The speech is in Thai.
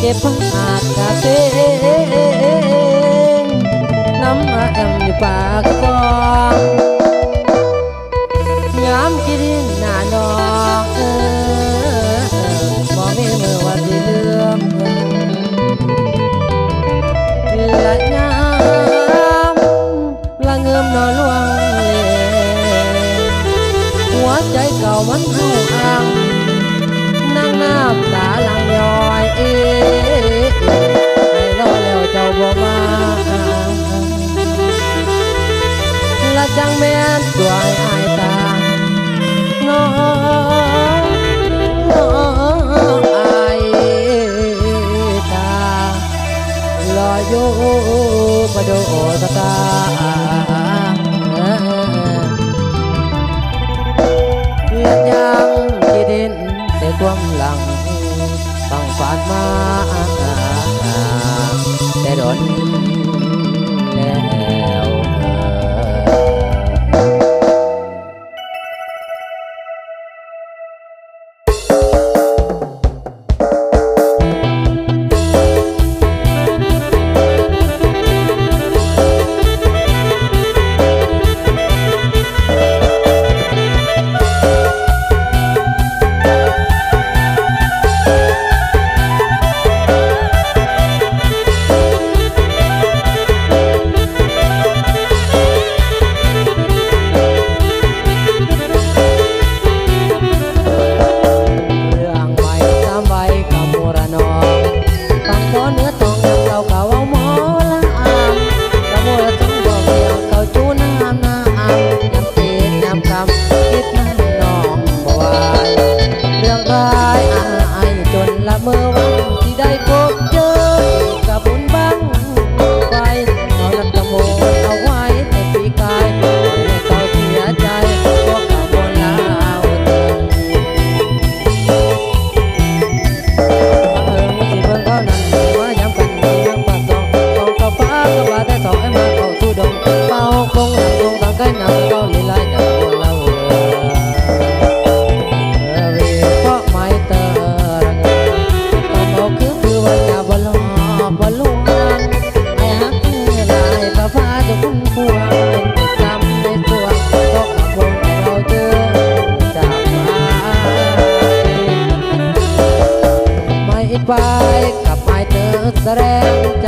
เก็บผักอาดกาเซงน้ำอาแอมอยู่ปากซองยามกินหน้าน้องมองมีมือว่าสิเลื่อมละยามละเงิมนอนลวงหัวใจเก่ามันเฮาอ่างนั่งน้ำตาหลังย้อยให้รอแล้วเจ้าบ่มาละจังแม่นตัวไอ้ตาน้องไอ้ตารออยู่ประโดดตาและยังคิดเห็นแต่ความหลังต้องผ่านมาแต่โดนแล้ว ไปกับไอเธอแสดงใจ